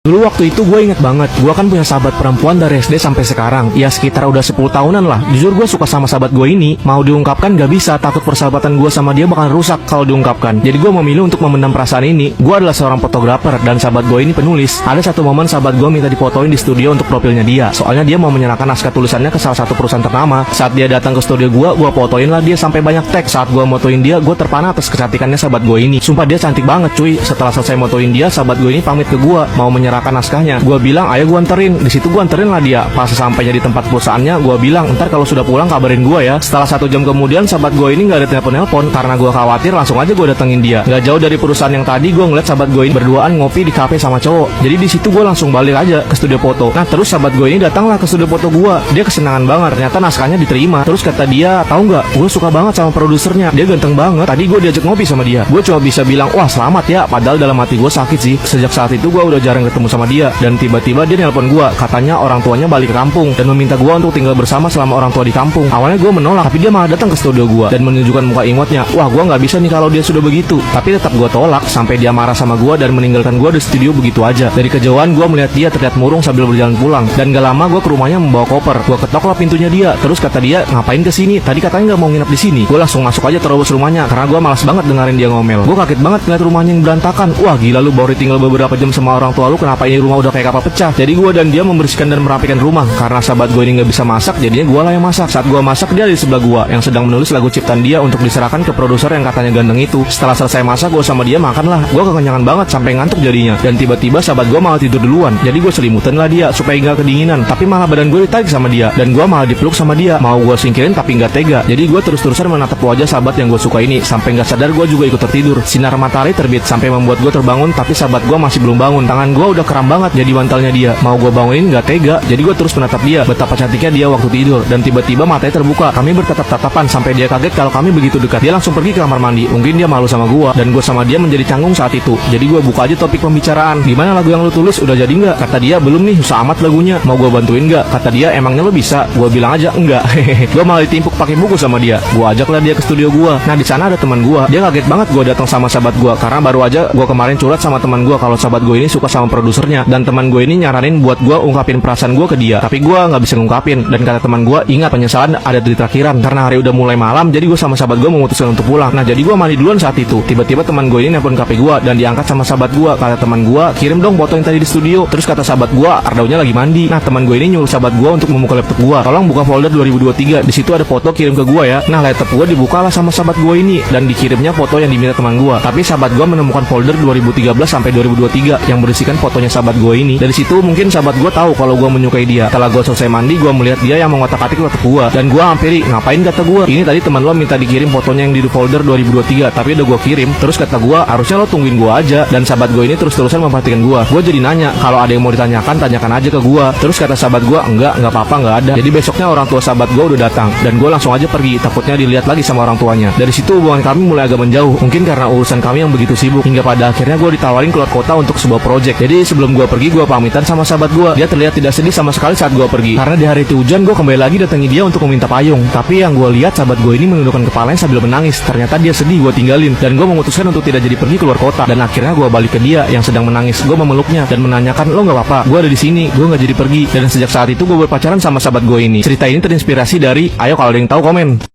Dulu waktu itu gue inget banget, gue kan punya sahabat perempuan dari SD sampai sekarang. Ya sekitar udah 10 tahunan lah. Jujur gue suka sama sahabat gue ini. Mau diungkapkan gak bisa, takut persahabatan gue sama dia bakal rusak kalau diungkapkan. Jadi gue memilih untuk memendam perasaan ini. Gue adalah seorang fotografer dan sahabat gue ini penulis. Ada satu momen sahabat gue minta difotoin di studio untuk profilnya dia. Soalnya dia mau menyerahkan naskah tulisannya ke salah satu perusahaan ternama. Saat dia datang ke studio gue fotoin lah dia sampai banyak tag. Saat gue motoin dia, gue terpana atas kecantikannya sahabat gue ini. Sumpah dia cantik banget cuy. Setelah selesai motoin dia, sahabat gue ini pamit ke gue mau menyerahkan naskahnya. Gue bilang ayo gue anterin. Di situ gue anterin lah dia. Pas sampainya di tempat perusahaannya, gue bilang ntar kalau sudah pulang kabarin gue ya. Setelah 1 jam kemudian sahabat gue ini gak ada telepon karena gue khawatir, langsung aja gue datengin dia. Gak jauh dari perusahaan yang tadi, gue ngeliat sahabat gue ini berduaan ngopi di kafe sama cowok. Jadi di situ gue langsung balik aja ke studio foto. Nah terus sahabat gue ini datanglah ke studio foto gue. Dia kesenangan banget. Ternyata naskahnya diterima. Terus kata dia, tahu nggak? Gue suka banget sama produsernya. Dia ganteng banget. Tadi gue diajak ngopi sama dia. Gue cuma bisa bilang wah selamat ya. Padahal dalam hati gue sakit sih. Sejak saat itu gue udah jarang ketemu sama dia. Dan tiba-tiba dia nelpon gue. Katanya orang tuanya balik ke kampung dan meminta gue untuk tinggal bersama selama orang tua di kampung. Awalnya gue menolak, tapi dia malah datang ke studio gue dan menunjukkan muka imutnya. Wah gue nggak bisa nih kalau dia sudah begitu. Tapi tetap gue tolak sampai dia marah sama gue dan meninggalkan gue di studio begitu aja. Dari kejauhan gue melihat dia terlihat murung sambil berjalan pulang. Dan gak lama gue ke rumahnya membawa koper. Gue ketok lah pintunya dia. Terus kata dia ngapain kesini? Tadi katanya nggak mau nginep di sini. Gue langsung masuk aja terobos rumahnya karena gue malas banget dengerin dia ngomel. Gue kaget banget ngeliat rumahnya yang berantakan. Wah gila lu baru tinggal beberapa jam sama orang tua lu, kenapa ini rumah udah kayak kapal pecah? Jadi gue dan dia membersihkan dan merapikan rumah. Karena sahabat gue ini nggak bisa masak, jadinya gue lah yang masak. Saat gue masak dia di sebelah gue yang sedang menulis lagu ciptaan dia untuk diserahkan ke produser yang katanya ganteng itu. Setelah selesai masak gue sama dia makan lah. Gue kekenyangan banget sampai ngantuk jadinya. Dan tiba-tiba sahabat gue malah tidur duluan. Jadi gue selimutan lah dia supaya nggak kedinginan. Tapi malah badan gue ditarik sama dia dan gue malah dipeluk sama dia. Mau gue singkirin tapi nggak tega. Jadi gue terus-terusan menatap wajah sahabat yang gue suka ini sampai nggak sadar gue juga ikut tertidur. Sinar matahari terbit sampai membuat gue terbangun, tapi sahabat gue masih belum bangun. Tangan gue udah kram banget jadi bantalnya dia. Mau gue bangunin nggak tega. Jadi gue terus menatap dia. Betapa cantiknya dia waktu tidur. Dan tiba-tiba matanya terbuka. Kami bertatap-tatapan sampai dia kaget kalau kami begitu dekat. Dia langsung pergi ke kamar mandi. Mungkin dia malu sama gue dan gue sama dia menjadi canggung saat itu. Jadi gue buka aja topik pembicaraan. Gimana lagu yang lu tulis, udah jadi nggak? Kata dia belum nih, susah amat lagunya. Mau gue bantuin nggak? Kata dia emangnya lu bisa? Gue bilang aja enggak. Gue malah ditimpuk pakai buku sama dia. Gue ajaklah dia ke studio gue. Nah di sana ada teman gue. Dia kaget banget gue datang sama sahabat gue karena baru aja gue kemarin curhat sama teman gue kalau sahabat gue ini suka sama produsernya. Dan teman gue ini nyaranin buat gue ungkapin perasaan gue ke dia. Tapi gue nggak bisa ngungkapin. Dan kata teman gue, ingat penyesalan ada di terakhiran. Karena hari udah mulai malam, jadi gue sama sahabat gue memutuskan untuk pulang. Nah jadi gue mandi duluan saat itu. Tiba-tiba teman gue ini nelpon HP gue dan diangkat sama sahabat gue. Kata teman gue, kirim dong foto yang tadi di studio. Terus kata sahabat gue, Ardaunya lagi mandi. Nah teman gue ini nyuruh sahabat gue untuk membuka laptop gue. Tolong buka folder 2023. Di situ ada foto, kirim ke gue ya. Nah laptop gue dibukalah sama sahabat gue ini dan dikirimnya foto yang diminta teman gue. Tapi sahabat gue menemukan folder 2013 sampai 2023 yang berisikan fotonya sahabat gue ini. Dari situ mungkin sahabat gue tahu kalau gue menyukai dia. Setelah gue selesai mandi, gue melihat dia yang mengotak-atik laptop gue dan gue hampiri. Ngapain kata gue? Ini tadi teman lo minta dikirim fotonya yang di folder 2023, tapi udah gue kirim. Terus kata gue, harusnya lo tungguin gue aja. Dan sahabat gue ini terus-terusan memperhatikan gue. Gue jadi nanya, kalau ada yang mau ditanyakan, tanyakan aja ke gue. Terus kata sahabat gue, enggak apa-apa, enggak ada. Jadi besoknya orang tua sahabat gue udah datang dan gue langsung aja pergi, takutnya dilihat lagi sama orang tuanya. Dari situ hubungan kami mulai agak menjauh, mungkin karena urusan kami yang begitu sibuk. Hingga pada akhirnya gue ditawarin keluar kota untuk sebuah project. Jadi sebelum gue pergi, gue pamitan sama sahabat gue. Dia terlihat tidak sedih sama sekali saat gue pergi. Karena di hari itu hujan, gue kembali lagi datangi dia untuk meminta payung. Tapi yang gue lihat sahabat gue ini menundukkan kepalanya sambil menangis. Ternyata dia sedih gue tinggalin dan gue memutuskan untuk tidak jadi pergi keluar kota. Dan akhirnya gue balik ke dia yang sedang menangis. Gue memeluknya dan menanyakan, lo nggak apa-apa? Gue ada di sini. Gue nggak jadi pergi. Dan sejak saat itu gue berpacaran sama sahabat gue ini. Cerita ini terinspirasi dari, ayo kalau ada yang tahu komen.